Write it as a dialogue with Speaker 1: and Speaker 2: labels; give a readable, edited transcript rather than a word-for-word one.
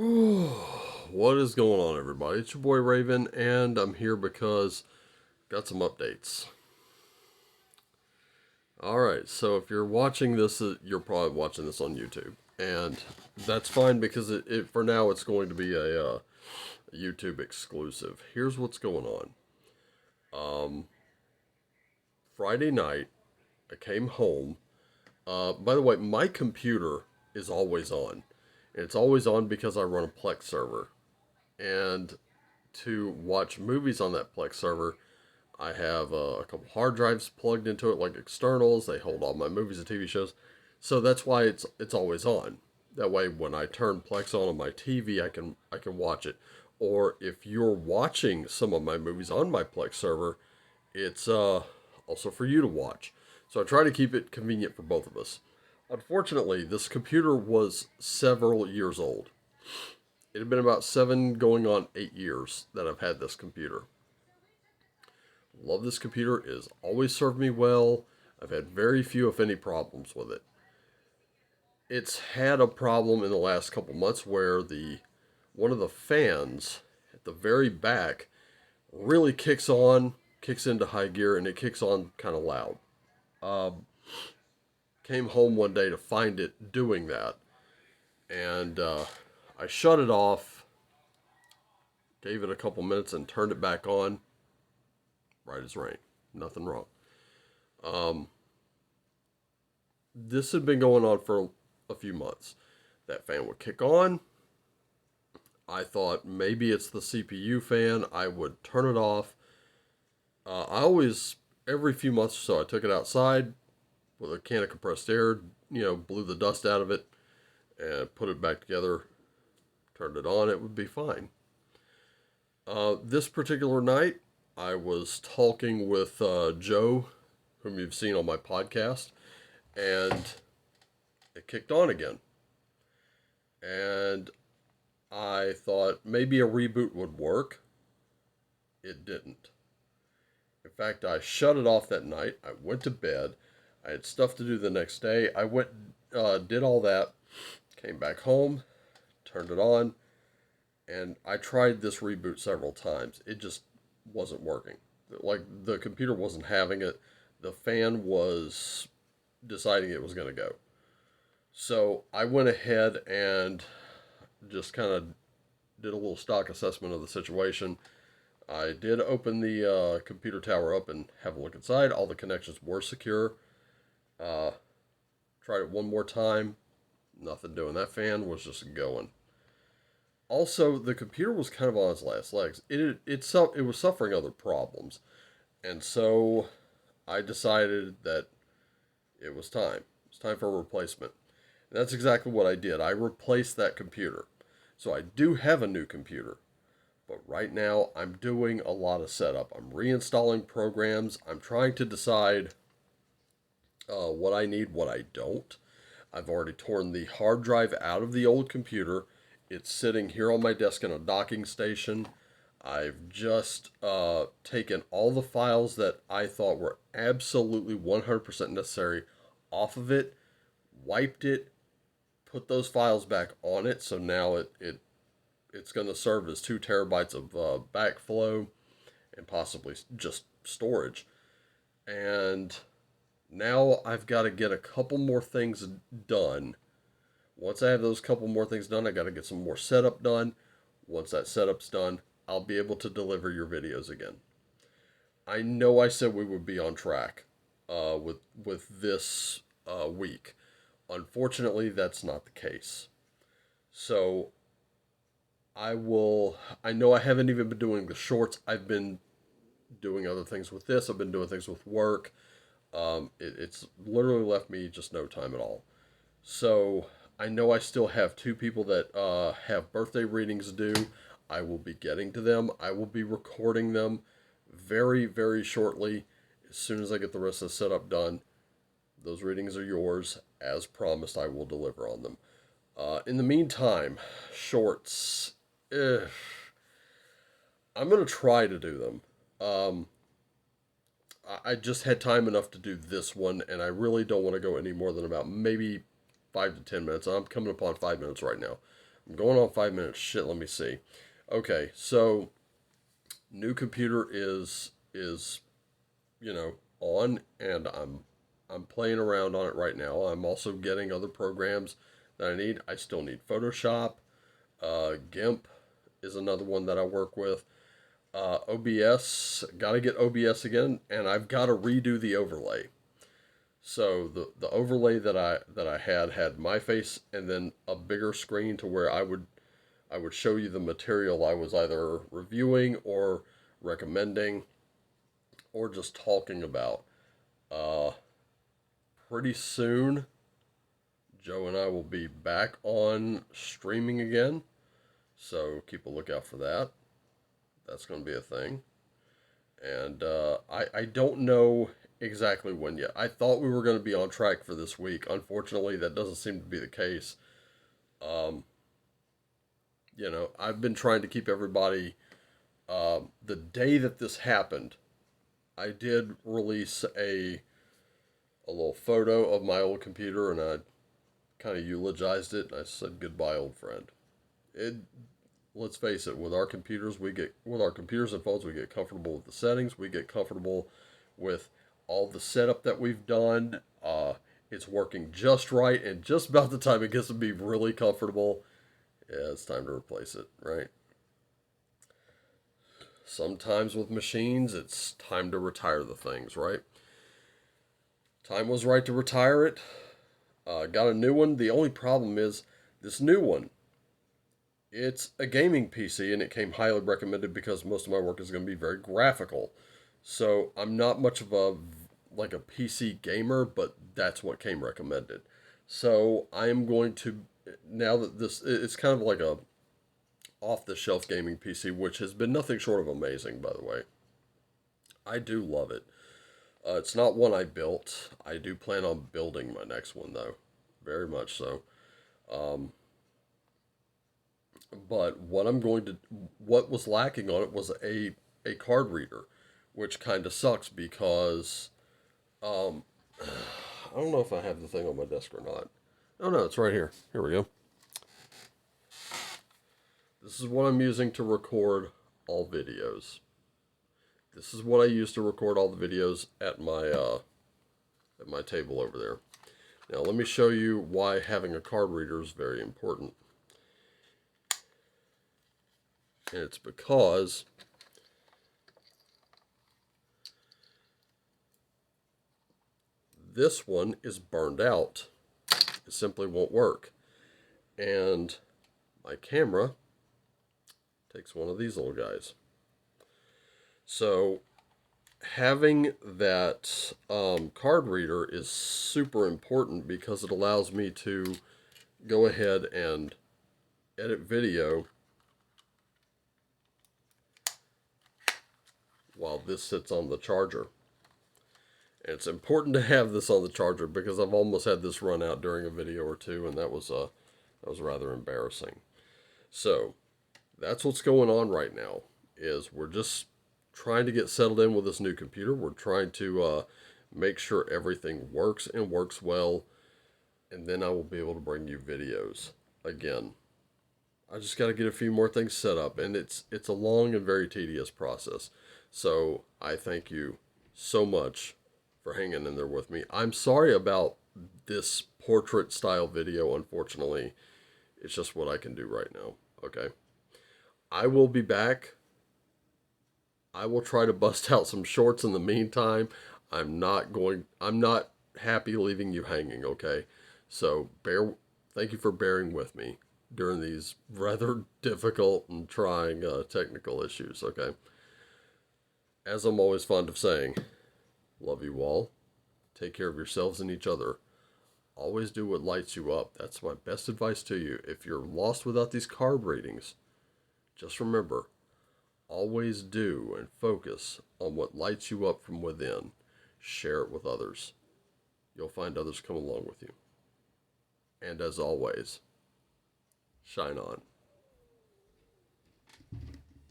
Speaker 1: What is going on, everybody? It's your boy Raven, and I'm here because got some updates. All right, so if you're watching this, you're probably watching this on YouTube, and that's fine because for now it's going to be a YouTube exclusive. Here's what's going on. Friday night, I came home. By the way, my computer is always on. And it's always on because I run a Plex server, and to watch movies on that Plex server, I have a couple hard drives plugged into it, like externals. They hold all my movies and TV shows, so that's why it's always on. That way, when I turn Plex on my TV, I can watch it. Or if you're watching some of my movies on my Plex server, it's also for you to watch. So I try to keep it convenient for both of us. Unfortunately, this computer was several years old. It had been about 7 going on 8 years that I've had this computer. Love this computer. It has always served me well. I've had very few, if any, problems with it. It's had a problem in the last couple months where the one of the fans at the very back really kicks into high gear, and it kicks on kind of loud. Came home one day to find it doing that, and I shut it off, gave it a couple minutes, and turned it back on. Right as rain. Nothing wrong. This had been going on for a few months. That fan would kick on. I thought maybe it's the CPU fan. I would turn it off. I always, every few months or so, I took it outside with a can of compressed air, blew the dust out of it, and put it back together, turned it on, it would be fine. This particular night, I was talking with Joe, whom you've seen on my podcast, and it kicked on again. And I thought maybe a reboot would work. It didn't. In fact, I shut it off that night. I went to bed. I had stuff to do the next day. I went, did all that, came back home, turned it on, and I tried this reboot several times. It just wasn't working. Like, the computer wasn't having it. The fan was deciding it was going to go. So I went ahead and just kind of did a little stock assessment of the situation. I did open the computer tower up and have a look inside. All the connections were secure. Uh, Tried it one more time. Nothing doing. That fan was just going. Also, the computer was kind of on its last legs. It was suffering other problems, and so I decided that it was time. It's time for a replacement. And that's exactly what I did. I replaced that computer. So I do have a new computer. But right now, I'm doing a lot of setup. I'm reinstalling programs. I'm trying to decide what I need, what I don't. I've already torn the hard drive out of the old computer. It's sitting here on my desk in a docking station. I've just taken all the files that I thought were absolutely 100% necessary off of it, wiped it, put those files back on it. So now it's going to serve as 2 terabytes of backflow and possibly just storage. And now I've got to get a couple more things done. Once I have those couple more things done, I got to get some more setup done. Once that setup's done, I'll be able to deliver your videos again. I know I said we would be on track with this week. Unfortunately, that's not the case. So I know I haven't even been doing the shorts. I've been doing other things with this. I've been doing things with work. It's literally left me just no time at all. So I know I still have 2 people that have birthday readings due. I will be getting to them. I will be recording them very, very shortly. As soon as I get the rest of the setup done, those readings are yours. As promised, I will deliver on them. In the meantime, shorts. I'm going to try to do them. I just had time enough to do this one, and I really don't want to go any more than about maybe 5 to 10 minutes. I'm coming upon 5 minutes right now. I'm going on 5 minutes. Shit, let me see. Okay, so new computer is on, and I'm playing around on it right now. I'm also getting other programs that I need. I still need Photoshop. GIMP is another one that I work with. OBS, got to get OBS again, and I've got to redo the overlay. So the overlay that I had my face and then a bigger screen to where I would show you the material I was either reviewing or recommending or just talking about. Uh, Pretty soon, Joe and I will be back on streaming again, so keep a lookout for that. That's going to be a thing. And I don't know exactly when yet. I thought we were going to be on track for this week. Unfortunately, that doesn't seem to be the case. Um, I've been trying to keep everybody. The day that this happened, I did release a little photo of my old computer, and I kind of eulogized it. And I said, "Goodbye, old friend." It Let's face it, with our computers and phones, we get comfortable with the settings. We get comfortable with all the setup that we've done. It's working just right, and just about the time it gets to be really comfortable, yeah, it's time to replace it, right? Sometimes with machines, it's time to retire the things, right? Time was right to retire it. Got a new one. The only problem is this new one. It's a gaming PC, and it came highly recommended because most of my work is going to be very graphical. So I'm not much of a like a PC gamer, but that's what came recommended. So I am going to, now that it's kind of like a off the shelf gaming PC, which has been nothing short of amazing, by the way. I do love it. It's not one I built. I do plan on building my next one though, very much so. Um, but what was lacking on it was a card reader, which kind of sucks because um, I don't know if I have the thing on my desk or not. Oh no, it's right here. Here we go. This is what I'm using to record all videos. This is what I use to record all the videos at my table over there. Now let me show you why having a card reader is very important. And it's because this one is burned out. It simply won't work. And my camera takes one of these little guys. So having that card reader is super important because it allows me to go ahead and edit video while this sits on the charger. And it's important to have this on the charger because I've almost had this run out during a video or two, and that was rather embarrassing. So that's what's going on right now. Is we're just trying to get settled in with this new computer. We're trying to make sure everything works and works well, and then I will be able to bring you videos again. I just got to get a few more things set up, and it's a long and very tedious process. So I thank you so much for hanging in there with me. I'm sorry about this portrait style video, unfortunately. It's just what I can do right now. Okay. I will be back. I will try to bust out some shorts in the meantime. I'm not happy leaving you hanging, okay? So thank you for bearing with me during these rather difficult and trying technical issues, okay? As I'm always fond of saying, love you all. Take care of yourselves and each other. Always do what lights you up. That's my best advice to you. If you're lost without these card readings, just remember, always do and focus on what lights you up from within. Share it with others. You'll find others come along with you. And as always, shine on.